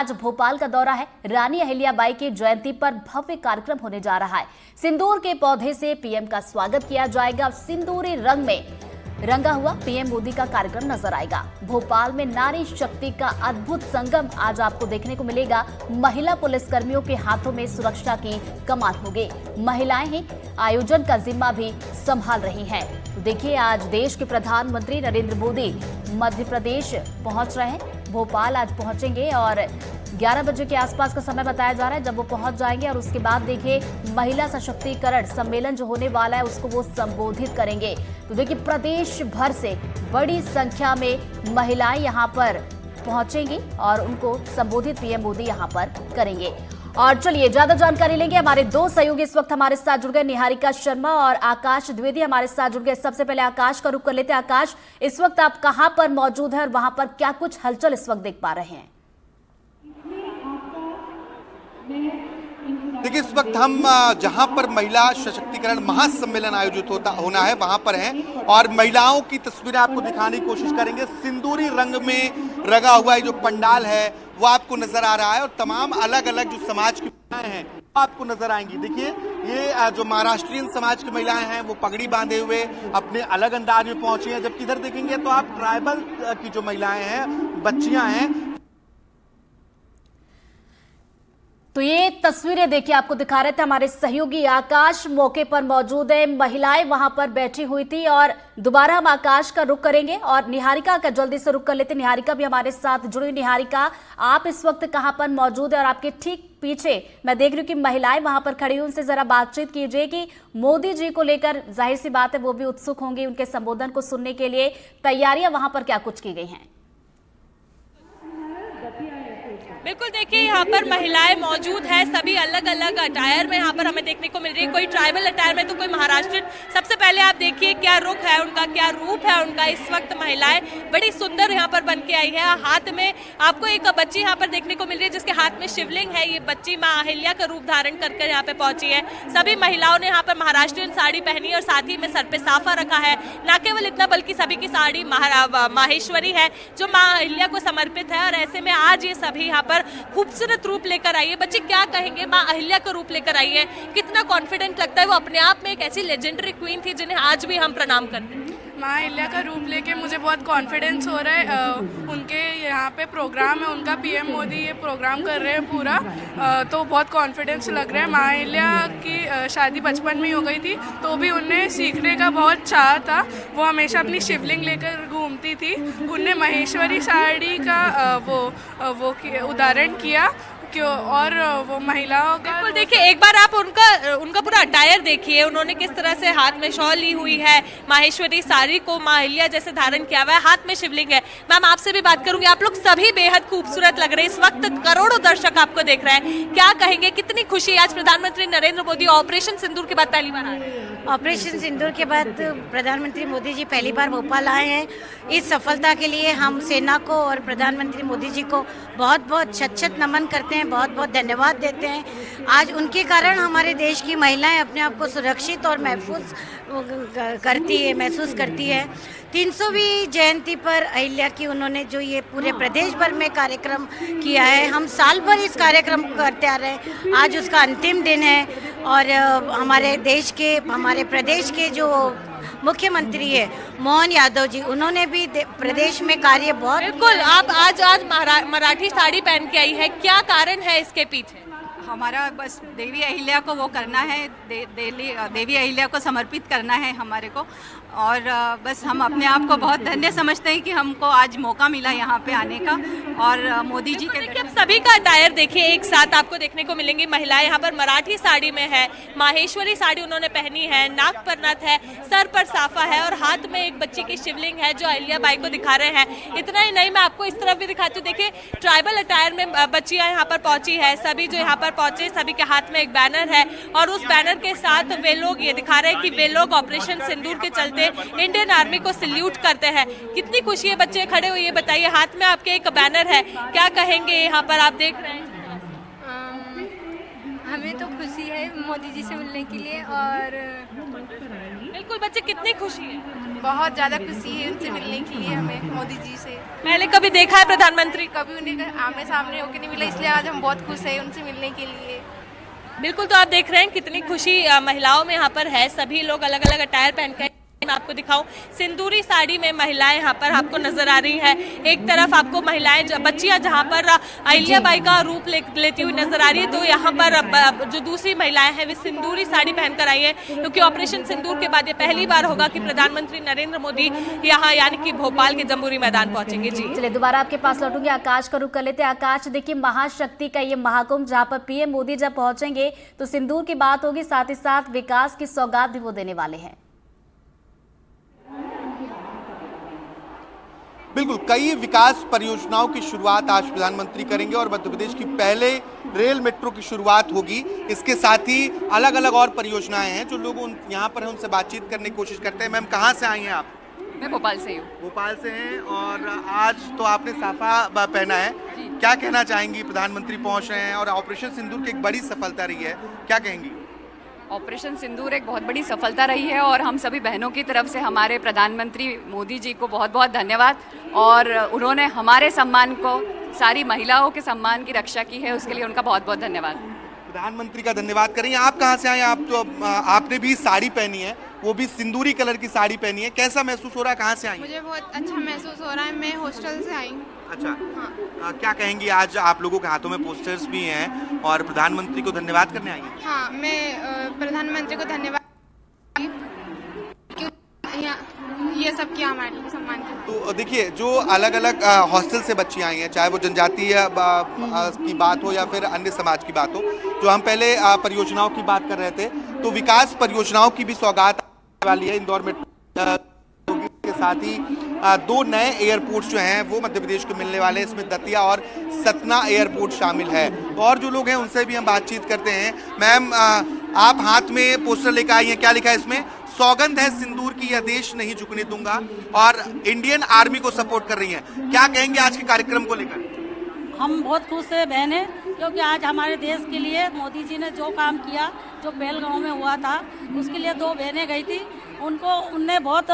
आज भोपाल का दौरा है। रानी अहिल्याबाई की जयंती पर भव्य कार्यक्रम होने जा रहा है। सिंदूर के पौधे से पीएम का स्वागत किया जाएगा। सिंदूरी रंग में रंगा हुआ पीएम मोदी का कार्यक्रम नजर आएगा। भोपाल में नारी शक्ति का अद्भुत संगम आज आपको देखने को मिलेगा। महिला पुलिसकर्मियों के हाथों में सुरक्षा की कमान होगी। महिलाएं ही आयोजन का जिम्मा भी संभाल रही हैं। तो देखिए, आज देश के प्रधानमंत्री नरेंद्र मोदी मध्य प्रदेश पहुंच रहे हैं। भोपाल आज पहुंचेंगे और 11 बजे के आसपास का समय बताया जा रहा है जब वो पहुंच जाएंगे। और उसके बाद देखिए, महिला सशक्तिकरण सम्मेलन जो होने वाला है उसको वो संबोधित करेंगे। तो देखिए, प्रदेश भर से बड़ी संख्या में महिलाएं यहां पर पहुंचेंगी और उनको संबोधित पीएम मोदी यहां पर करेंगे। और चलिए ज्यादा जानकारी लेंगे। हमारे दो सहयोगी इस वक्त हमारे साथ जुड़ गए, निहारिका शर्मा और आकाश द्विवेदी हमारे साथ जुड़ गए। सबसे पहले आकाश का रुख कर लेते हैं। आकाश, इस वक्त आप कहां पर मौजूद हैं और वहां पर क्या कुछ हलचल इस वक्त देख पा रहे हैं? देखिए, इस वक्त हम जहां पर महिला सशक्तिकरण महासम्मेलन आयोजित होना है वहां पर हैं और महिलाओं की तस्वीरें आपको दिखाने की कोशिश करेंगे। सिंदूरी रंग में रंगा हुआ जो पंडाल है वो आपको नजर आ रहा है और तमाम अलग अलग जो समाज की महिलाएं हैं वो आपको नजर आएंगी। देखिए, ये जो महाराष्ट्रीयन समाज की महिलाएं हैं वो पगड़ी बांधे हुए अपने अलग अंदाज में पहुंची हैं, जबकि इधर देखेंगे तो आप ट्राइबल की जो महिलाएं हैं, बच्चियां हैं। तो ये तस्वीरें देखिए आपको दिखा रहे थे हमारे सहयोगी आकाश, मौके पर मौजूद है। महिलाएं वहां पर बैठी हुई थी और दोबारा हम आकाश का रुख करेंगे और निहारिका का जल्दी से रुख कर लेते। निहारिका भी हमारे साथ जुड़ी। निहारिका, आप इस वक्त कहां पर मौजूद है और आपके ठीक पीछे मैं देख रही हूँ कि महिलाएं वहां पर खड़ी हुई, उनसे जरा बातचीत कीजिए कि मोदी जी को लेकर जाहिर सी बात है वो भी उत्सुक होंगी उनके संबोधन को सुनने के लिए। तैयारियां वहां पर क्या कुछ की गई हैं? बिल्कुल, देखिए यहाँ पर महिलाएं मौजूद है, सभी अलग अलग अटायर में यहाँ पर हमें देखने को मिल रही है। कोई ट्राइबल अटायर में तो कोई महाराष्ट्र। सबसे पहले आप देखिए क्या रुख है उनका, क्या रूप है उनका। इस वक्त महिलाएं बड़ी सुंदर यहाँ पर बन के आई है। हाथ में आपको एक बच्ची यहाँ पर देखने को मिल रही है जिसके हाथ में शिवलिंग है। ये बच्ची माँ अहिल्या का रूप धारण कर यहाँ पे पहुंची है। सभी महिलाओं ने यहाँ पर महाराष्ट्रीयन साड़ी पहनी है और साथ ही में सर पे साफा रखा है। न केवल इतना बल्कि सभी की साड़ी माहेश्वरी है जो माँ अहिल्या को समर्पित है। और ऐसे में आज ये सभी यहाँ पर खूबसूरत रूप लेकर आई है। बच्चे क्या कहेंगे, माँ अहिल्या का रूप लेकर आई है, कितना कॉन्फिडेंट लगता है। वो अपने आप में एक ऐसी लेजेंडरी क्वीन थी जिन्हें आज भी हम प्रणाम करते हैं। माँ अहिल्या का रूप लेके मुझे बहुत कॉन्फिडेंस हो रहा है। उनके यहाँ पे प्रोग्राम है, उनका पीएम मोदी ये प्रोग्राम कर रहे हैं पूरा, तो बहुत कॉन्फिडेंस लग रहा है। माँ अहिल्या की शादी बचपन में ही हो गई थी तो भी उन्हें सीखने का बहुत चाह था। वो हमेशा अपनी शिवलिंग लेकर घूमती थी। उनने महेश्वरी साड़ी का वो उदाहरण किया और वो महिलाओं का। बिल्कुल, देखिए एक बार आप उनका पूरा अटायर देखिए। उन्होंने किस तरह से हाथ में शॉल ली हुई है, माहेश्वरी साड़ी को माँ अहिल्या जैसे धारण किया हुआ है, हाथ में शिवलिंग है। मैम, आपसे भी बात करूंगी। आप लोग सभी बेहद खूबसूरत लग रहे हैं। इस वक्त करोड़ों दर्शक आपको देख रहे हैं, क्या कहेंगे, कितनी खुशी आज प्रधानमंत्री नरेंद्र मोदी ऑपरेशन सिंदूर के बाद पहली बार आ रहे हैं? ऑपरेशन सिंदूर के बाद प्रधानमंत्री मोदी जी पहली बार भोपाल आए हैं। इस सफलता के लिए हम सेना को और प्रधानमंत्री मोदी जी को बहुत बहुत शत नमन करते हैं, बहुत बहुत धन्यवाद देते हैं। आज उनके कारण हमारे देश की महिलाएं अपने आप को सुरक्षित और महफूज महसूस करती है। 300वीं जयंती पर अहिल्या की उन्होंने जो ये पूरे प्रदेश भर में कार्यक्रम किया है, हम साल भर इस कार्यक्रम को करते आ रहे हैं। आज उसका अंतिम दिन है और हमारे प्रदेश के जो मुख्यमंत्री है मोहन यादव जी, उन्होंने भी प्रदेश में कार्य बहुत। बिल्कुल, आप आज मराठी साड़ी पहन के आई है, क्या कारण है इसके पीछे? हमारा बस देवी अहिल्या को वो करना है, देवी अहिल्या को समर्पित करना है हमारे को। और बस हम अपने आप को बहुत धन्य समझते हैं कि हमको आज मौका मिला यहाँ पे आने का। और मोदी जी के देखिए, सभी का अटायर देखिए एक साथ आपको देखने को मिलेंगी। महिलाएं यहाँ पर मराठी साड़ी में है, माहेश्वरी साड़ी उन्होंने पहनी है, नाक पर नथ है, सर पर साफा है और हाथ में एक बच्ची की शिवलिंग है जो अहिल्याबाई को दिखा रहे हैं। इतना ही नहीं, मैं आपको इस तरफ भी दिखाती हूँ। देखिए, ट्राइबल अटायर में बच्चियां यहाँ पर पहुंची है। सभी जो यहाँ पर पहुंचे, सभी के हाथ में एक बैनर है और उस बैनर के साथ वे लोग ये दिखा रहे हैं कि वे लोग ऑपरेशन सिंदूर के चलते इंडियन आर्मी को सल्यूट करते हैं। कितनी खुशी है, बच्चे खड़े हुए। ये बताइए, हाथ में आपके एक बैनर है, क्या कहेंगे यहाँ पर आप देख रहे हैं? हमें तो खुशी है आए मोदी जी से मिलने के लिए। और बिल्कुल बच्चे, कितनी खुशी है? बहुत ज़्यादा खुशी है उनसे मिलने के लिए, हमें मोदी जी से। पहले कभी देखा है प्रधानमंत्री? कभी उन्हें आमने सामने होकर नहीं मिला, इसलिए आज हम बहुत खुश हैं उनसे मिलने के लिए। बिल्कुल, तो आप देख रहे हैं कितनी खुशी महिलाओं में यहाँ पर है। सभी लोग अलग अलग अटायर पहन के, मैं आपको दिखाऊं, सिंदूरी साड़ी में महिलाएं यहाँ पर आपको नजर आ रही हैं। एक तरफ आपको महिलाएं, बच्चियां जहाँ पर अहिल्याबाई का रूप लेती हुई नजर आ रही है, तो यहाँ पर जो दूसरी महिलाएं हैं वे सिंदूरी साड़ी पहनकर आई हैं, क्योंकि ऑपरेशन सिंदूर के बाद ये पहली बार होगा कि प्रधानमंत्री नरेंद्र मोदी यहाँ यानी कि भोपाल के जम्बूरी मैदान पहुंचेंगे। जी चलिए दोबारा आपके पास लौटूंगे, आकाश का रुख कर लेते हैं। आकाश, देखिए महाशक्ति का ये महाकुंभ जहाँ पर पीएम मोदी जब पहुंचेंगे तो सिंदूर की बात होगी, साथ ही साथ विकास की सौगात भी वो देने वाले हैं। बिल्कुल, कई विकास परियोजनाओं की शुरुआत आज प्रधानमंत्री करेंगे और मध्य प्रदेश की पहले रेल मेट्रो की शुरुआत होगी। इसके साथ ही अलग अलग और परियोजनाएं हैं। जो लोग यहाँ पर हैं उनसे बातचीत करने की कोशिश करते हैं। मैम, कहाँ से आई हैं आप? मैं भोपाल से हूँ। भोपाल से हैं, और आज तो आपने साफा पहना है, क्या कहना चाहेंगी? प्रधानमंत्री पहुँच रहे हैं और ऑपरेशन सिंदूर की एक बड़ी सफलता रही है, क्या कहेंगी? ऑपरेशन सिंदूर एक बहुत बड़ी सफलता रही है और हम सभी बहनों की तरफ से हमारे प्रधानमंत्री मोदी जी को बहुत बहुत धन्यवाद। और उन्होंने हमारे सम्मान को, सारी महिलाओं के सम्मान की रक्षा की है, उसके लिए उनका बहुत बहुत धन्यवाद। प्रधानमंत्री का धन्यवाद करेंगे। आप कहाँ से आए? आप तो आपने भी साड़ी पहनी है, वो भी सिंदूरी कलर की साड़ी पहनी है, कैसा महसूस हो रहा है? कहाँ से आई? मुझे बहुत अच्छा महसूस हो रहा है, मैं हॉस्टल से आई हूँ। अच्छा, हाँ। क्या कहेंगी? आज आप लोगों के हाथों में पोस्टर्स भी हैं और प्रधानमंत्री को धन्यवाद करने आई हैं। हाँ, मैं प्रधानमंत्री को धन्यवाद, ये सब किया हमारे लिए सम्मान के। तो देखिए, जो अलग अलग हॉस्टल से बच्चियां आई हैं, चाहे वो जनजातीय की बात हो या फिर अन्य समाज की बात हो, जो हम पहले परियोजनाओं की बात कर रहे थे, तो विकास परियोजनाओं की भी सौगात वाली है। इंदौर में के साथ ही 2 नए एयरपोर्ट्स जो हैं वो मध्य प्रदेश को मिलने वाले हैं। इसमें दतिया और सतना एयरपोर्ट शामिल है। तो और जो लोग हैं उनसे भी हम बातचीत करते हैं। मैम, आप हाथ में पोस्टर लेकर आई हैं, क्या लिखा है इसमें? सौगंध है सिंदूर की, यह देश नहीं झुकने दूंगा, और इंडियन आर्मी को सपोर्ट कर रही हैं। क्या कहेंगे आज के कार्यक्रम को लेकर? हम बहुत खुश है बहनें, क्योंकि आज हमारे देश के लिए मोदी जी ने जो काम किया, जो पहलगांव में हुआ था, उसके लिए 2 बहनें गई थी, उनने बहुत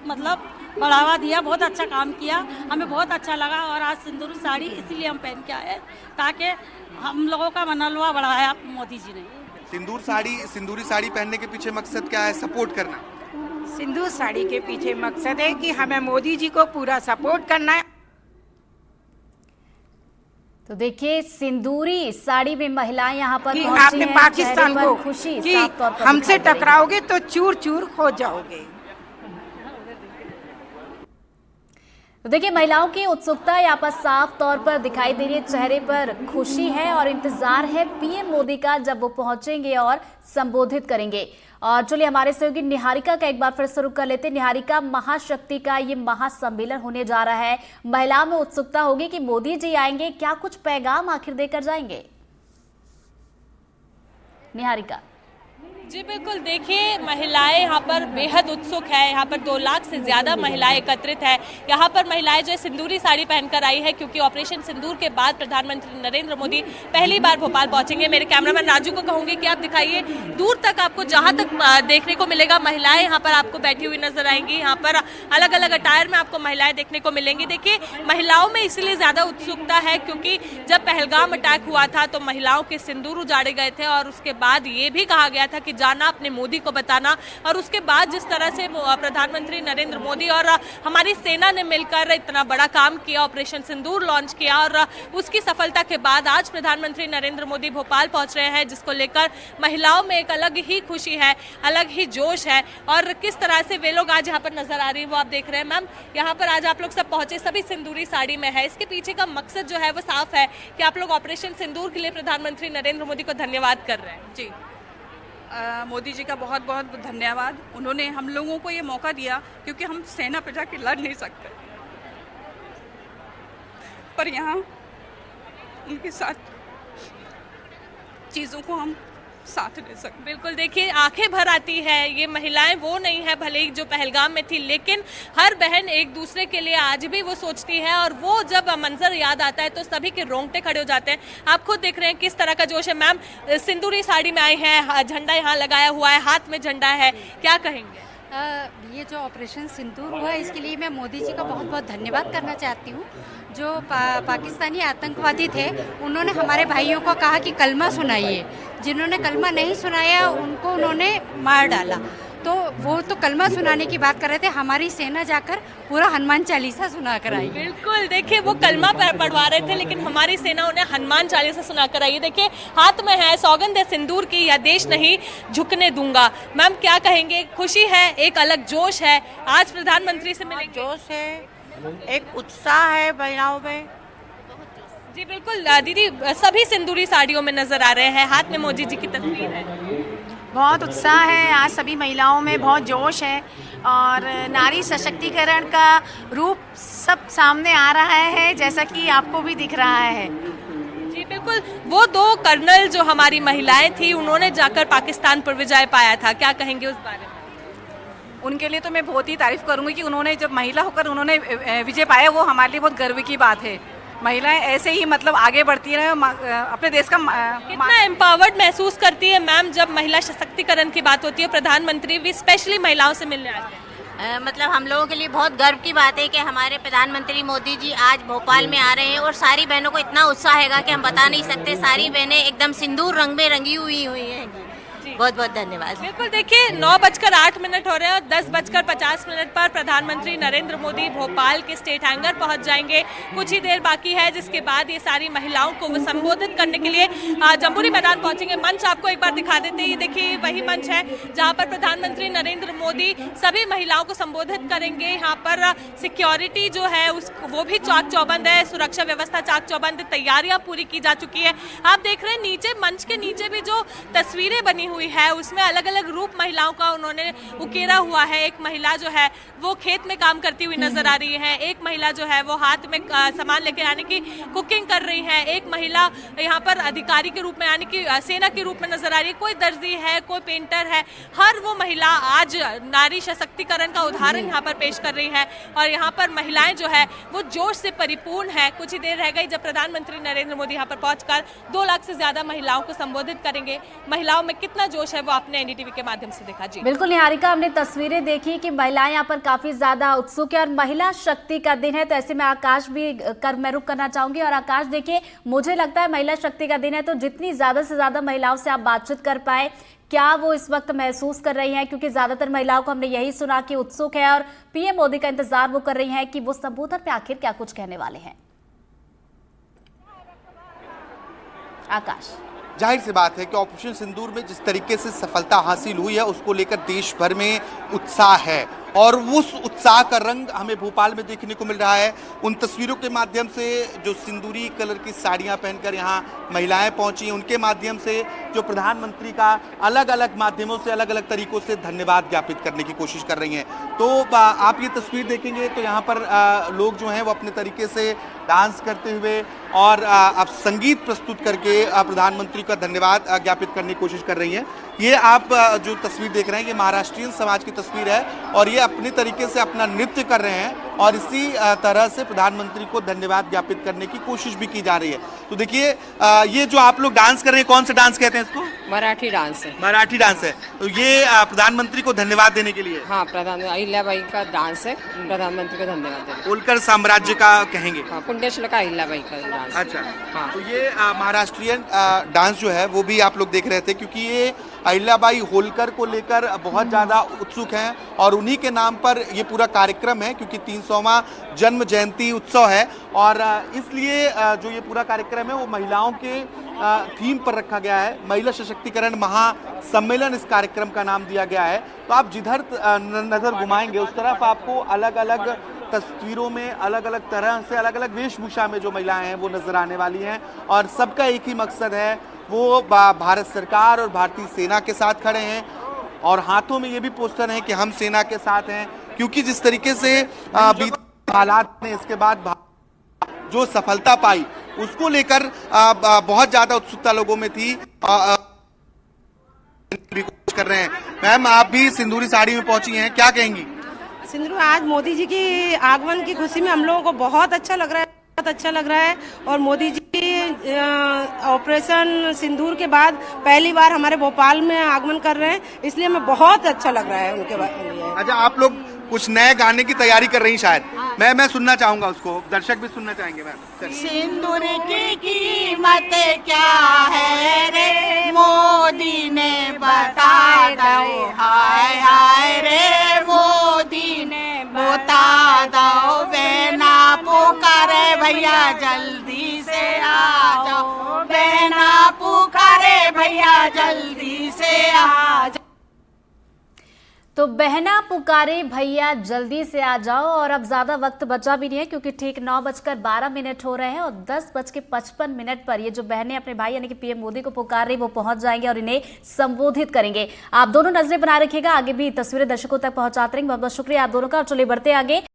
मतलब बढ़ावा दिया, बहुत अच्छा काम किया, हमें बहुत अच्छा लगा। और आज सिंदूरी साड़ी इसलिए हम पहन के आए ताकि हम लोगों का मनोबल बढ़ाया मोदी जी ने। सिंदूरी साड़ी पहनने के पीछे मकसद क्या है? सपोर्ट करना। सिंदूर साड़ी के पीछे मकसद है कि हमें मोदी जी को पूरा सपोर्ट करना है। तो देखिए, सिंदूरी साड़ी में महिलाएं यहाँ पर कि पहुंची आपने हैं, पाकिस्तान चेहरे पर को खुशी कि साफ तौर पर हमसे दिखाई दे रही है। टकराओगे तो चूर चूर हो जाओगे। तो देखिए, महिलाओं की उत्सुकता यहाँ पर साफ तौर पर दिखाई दे रही है, चेहरे पर खुशी है और इंतजार है पीएम मोदी का, जब वो पहुंचेंगे और संबोधित करेंगे। और चलिए, हमारे सहयोगी निहारिका का एक बार फिर से रुख कर लेते हैं। निहारिका, महाशक्ति का ये महासम्मेलन होने जा रहा है, महिलाओं में उत्सुकता होगी कि मोदी जी आएंगे, क्या कुछ पैगाम आखिर देकर जाएंगे? निहारिका। जी बिल्कुल, देखिए महिलाएं यहाँ पर बेहद उत्सुक है। यहाँ पर 2 लाख से ज़्यादा महिलाएं एकत्रित है। यहाँ पर महिलाएं जो है सिंदूरी साड़ी पहनकर आई है, क्योंकि ऑपरेशन सिंदूर के बाद प्रधानमंत्री नरेंद्र मोदी पहली बार भोपाल पहुंचेंगे। मेरे कैमरामैन राजू को कहूँगी कि आप दिखाइए, दूर तक आपको जहाँ तक देखने को मिलेगा महिलाएं यहाँ पर आपको बैठी हुई नजर आएंगी। यहाँ पर अलग अलग अटायर में आपको महिलाएं देखने को मिलेंगी। देखिए, महिलाओं में इसलिए ज़्यादा उत्सुकता है क्योंकि जब पहलगाम अटैक हुआ था तो महिलाओं के सिंदूर उजाड़े गए थे, और उसके बाद ये भी कहा गया था कि जाना अपने मोदी को बताना। और उसके बाद जिस तरह से प्रधानमंत्री नरेंद्र मोदी और हमारी सेना ने मिलकर इतना बड़ा काम किया, ऑपरेशन सिंदूर लॉन्च किया, और उसकी सफलता के बाद आज प्रधानमंत्री नरेंद्र मोदी भोपाल पहुंच रहे हैं, जिसको लेकर महिलाओं में एक अलग ही खुशी है, अलग ही जोश है। और किस तरह से वे लोग आज यहाँ पर नजर आ रही है वो आप देख रहे हैं। मैम, यहाँ पर आज आप लोग सब पहुंचे, सभी सिंदूरी साड़ी में है, इसके पीछे का मकसद जो है वो साफ है कि आप लोग ऑपरेशन सिंदूर के लिए प्रधानमंत्री नरेंद्र मोदी को धन्यवाद कर रहे हैं। जी, मोदी जी का बहुत बहुत धन्यवाद। उन्होंने हम लोगों को ये मौका दिया, क्योंकि हम सेना पे जाके लड़ नहीं सकते, पर यहाँ उनके साथ चीज़ों को हम साथ दे सकें। बिल्कुल, देखिए आंखें भर आती है। ये महिलाएं वो नहीं है भले ही जो पहलगाम में थी, लेकिन हर बहन एक दूसरे के लिए आज भी वो सोचती है, और वो जब मंजर याद आता है तो सभी के रोंगटे खड़े हो जाते हैं। आप खुद देख रहे हैं किस तरह का जोश है। मैम, सिंदूरी साड़ी में आई हैं, झंडा यहाँ लगाया हुआ है, हाथ में झंडा है, क्या कहेंगे? ये जो ऑपरेशन सिंदूर हुआ है इसके लिए मैं मोदी जी का बहुत बहुत धन्यवाद करना चाहती हूँ। जो पाकिस्तानी आतंकवादी थे उन्होंने हमारे भाइयों को कहा कि कलमा सुनाइए, जिन्होंने कलमा नहीं सुनाया उनको उन्होंने मार डाला। तो वो तो कलमा सुनाने की बात कर रहे थे, हमारी सेना जाकर पूरा हनुमान चालीसा सुना कर आई। बिल्कुल, देखिए वो कलमा पढ़वा रहे थे, लेकिन हमारी सेना उन्हें हनुमान चालीसा सुना कर आई। देखिए हाथ में है सौगंध है सिंदूर की, या देश नहीं झुकने दूंगा। मैम, क्या कहेंगे? खुशी है, एक अलग जोश है, आज प्रधानमंत्री से मिलेंगे। जोश है, एक उत्साह है महिलाओं में। जी बिल्कुल दीदी, सभी सिंदूरी साड़ियों में नजर आ रहे हैं, हाथ में मोदी जी की तस्वीर है। बहुत उत्साह है, आज सभी महिलाओं में बहुत जोश है और नारी सशक्तिकरण का रूप सब सामने आ रहा है, जैसा कि आपको भी दिख रहा है। जी बिल्कुल, वो 2 कर्नल जो हमारी महिलाएं थी उन्होंने जाकर पाकिस्तान पर विजय पाया था, क्या कहेंगे उस बारे में? उनके लिए तो मैं बहुत ही तारीफ करूंगी कि उन्होंने जब महिला होकर उन्होंने विजय पाया, वो हमारे लिए बहुत गर्व की बात है। महिलाएं ऐसे ही मतलब आगे बढ़ती रहे, अपने देश का कितना एम्पावर्ड महसूस करती है मैम जब महिला सशक्तिकरण की बात होती है? प्रधानमंत्री भी स्पेशली महिलाओं से मिलने आते हैं। मतलब हम लोगों के लिए बहुत गर्व की बात है कि हमारे प्रधानमंत्री मोदी जी आज भोपाल में आ रहे हैं, और सारी बहनों को इतना उत्साह है कि हम बता नहीं सकते। सारी बहनें एकदम सिंदूर रंग में रंगी हुई हैं। बहुत बहुत धन्यवाद। बिल्कुल, देखिए 9:08 हो रहे हैं और 10:50 पर प्रधानमंत्री नरेंद्र मोदी भोपाल के स्टेट हैंगर पहुंच जाएंगे। कुछ ही देर बाकी है, जिसके बाद ये सारी महिलाओं को वो संबोधित करने के लिए जम्बूरी मैदान पहुंचेंगे। मंच आपको एक बार दिखा देते हैं, देखिए वही मंच है जहां पर प्रधानमंत्री नरेंद्र मोदी सभी महिलाओं को संबोधित करेंगे। यहाँ पर सिक्योरिटी जो है वो भी चाक चौबंद है, सुरक्षा व्यवस्था चाक चौबंद, तैयारियां पूरी की जा चुकी है। आप देख रहे हैं नीचे, मंच के नीचे भी जो तस्वीरें बनी हुई है उसमें अलग अलग रूप महिलाओं का उन्होंने उकेरा हुआ है। एक महिला जो है वो खेत में काम करती हुई नजर आ रही है, एक महिला जो है वो हाथ में सामान लेके यानी कि कुकिंग कर रही है, एक महिला यहाँ पर अधिकारी के रूप में यानी कि सेना के रूप में नजर आ रही है, कोई दर्जी है, कोई पेंटर है। हर वो महिला आज नारी सशक्तिकरण का उदाहरण यहाँ पर पेश कर रही है, और यहाँ पर महिलाएं जो है वो जोश से परिपूर्ण है। कुछ ही देर रह गई जब प्रधानमंत्री नरेंद्र मोदी यहाँ पर पहुंचकर 2 लाख से ज्यादा महिलाओं को संबोधित करेंगे। महिलाओं में कितना जोश है वो आपने एनडीटीवी के माध्यम से देखा। जी बिल्कुल निहारिका, हमने तस्वीरें देखी कि महिलाएं यहाँ पर काफी ज्यादा उत्सुक है और महिला शक्ति का दिन है, तो ऐसे में आकाश भी मैं रुक करना चाहूंगी। और आकाश, देखिए मुझे लगता है महिला शक्ति का दिन है, तो जितनी ज्यादा से ज्यादा महिलाओं से आप बातचीत कर पाए, क्या वो इस वक्त महसूस कर रही हैं? क्योंकि ज्यादातर महिलाओं को हमने यही सुना कि उत्सुक है और पीएम मोदी का इंतजार वो कर रही हैं कि वो संबोधन पे आखिर क्या कुछ कहने वाले हैं। आकाश, जाहिर सी बात है कि ऑपरेशन सिंदूर में जिस तरीके से सफलता हासिल हुई है उसको लेकर देश भर में उत्साह है, और उस उत्साह का रंग हमें भोपाल में देखने को मिल रहा है। उन तस्वीरों के माध्यम से जो सिंदूरी कलर की साड़ियां पहनकर यहाँ महिलाएं पहुंची, उनके माध्यम से जो प्रधानमंत्री का अलग अलग माध्यमों से अलग अलग तरीकों से धन्यवाद ज्ञापित करने की कोशिश कर रही हैं। तो आप ये तस्वीर देखेंगे तो यहाँ पर लोग जो हैं वो अपने तरीके से डांस करते हुए और अब संगीत प्रस्तुत करके प्रधानमंत्री का धन्यवाद ज्ञापित करने की कोशिश कर रही हैं। ये आप जो तस्वीर देख रहे हैं ये महाराष्ट्रीयन समाज की तस्वीर है, और ये अपने तरीके से अपना नृत्य कर रहे हैं और इसी तरह से प्रधानमंत्री को धन्यवाद ज्ञापित करने की कोशिश भी की जा रही है। तो देखिए ये जो आप लोग डांस कर रहे हैं, कौन सा डांस कहते हैं इसको? मराठी डांस है। मराठी डांस है। तो ये प्रधानमंत्री को धन्यवाद देने के लिए? हाँ, अहिल्याबाई का डांस है, प्रधानमंत्री को धन्यवाद देने। होलकर साम्राज्य का कहेंगे? हाँ, कुंडेश्वर का अहिल्याबाई का डांस। अच्छा, हाँ। तो ये महाराष्ट्रीयन डांस जो है वो भी आप लोग देख रहे थे, क्योंकि ये अहिल्याबाई होलकर को लेकर बहुत ज़्यादा उत्सुक हैं और उन्हीं के नाम पर ये पूरा कार्यक्रम है, क्योंकि 300वां जन्म जयंती उत्सव है, और इसलिए जो ये पूरा कार्यक्रम है वो महिलाओं के थीम पर रखा गया है। महिला सशक्तिकरण महासम्मेलन इस कार्यक्रम का नाम दिया गया है। तो आप जिधर नज़र घुमाएंगे उस तरफ आपको अलग अलग तस्वीरों में अलग अलग तरह से अलग अलग वेशभूषा में जो महिलाएं हैं वो नजर आने वाली हैं, और सबका एक ही मकसद है, वो भारत सरकार और भारतीय सेना के साथ खड़े हैं, और हाथों में ये भी पोस्टर हैं कि हम सेना के साथ हैं। क्योंकि जिस तरीके से बीते हालात ने इसके बाद जो सफलता पाई उसको लेकर बहुत ज़्यादा उत्सुकता लोगों में थी। की कोशिश कर रहे हैं। मैम, आप भी सिंदूरी साड़ी में पहुंची हैं, क्या कहेंगी? सिंदूर, आज मोदी जी की आगमन की खुशी में हम लोगों को बहुत अच्छा लग रहा है, बहुत अच्छा लग रहा है। और मोदी जी ऑपरेशन सिंदूर के बाद पहली बार हमारे भोपाल में आगमन कर रहे हैं, इसलिए हमें बहुत अच्छा लग रहा है उनके लिए। अच्छा, आप लोग कुछ नए गाने की तैयारी कर रही शायद, मैं सुनना चाहूंगा उसको, दर्शक भी सुनना चाहेंगे। मैम, सिंदूर की कीमत क्या है रे, मोदी ने बता दो, हाय हाय रे मोदी ने बता दो, बहना पुकारे भैया जल्दी से आ जाओ, बहना पुकारे भैया जल्दी से आ जाओ। तो बहना पुकारे भैया जल्दी से आ जाओ। और अब ज्यादा वक्त बचा भी नहीं है, क्योंकि ठीक 9:12 हो रहे हैं और 10:55 पर ये जो बहनें अपने भाई यानी कि पीएम मोदी को पुकार रही वो पहुंच जाएंगे और इन्हें संबोधित करेंगे। आप दोनों नजरें बना रखिएगा, आगे भी तस्वीरें दर्शकों तक पहुंचाते रहेंगे। बहुत बहुत शुक्रिया आप दोनों का। और चलिए बढ़ते आगे।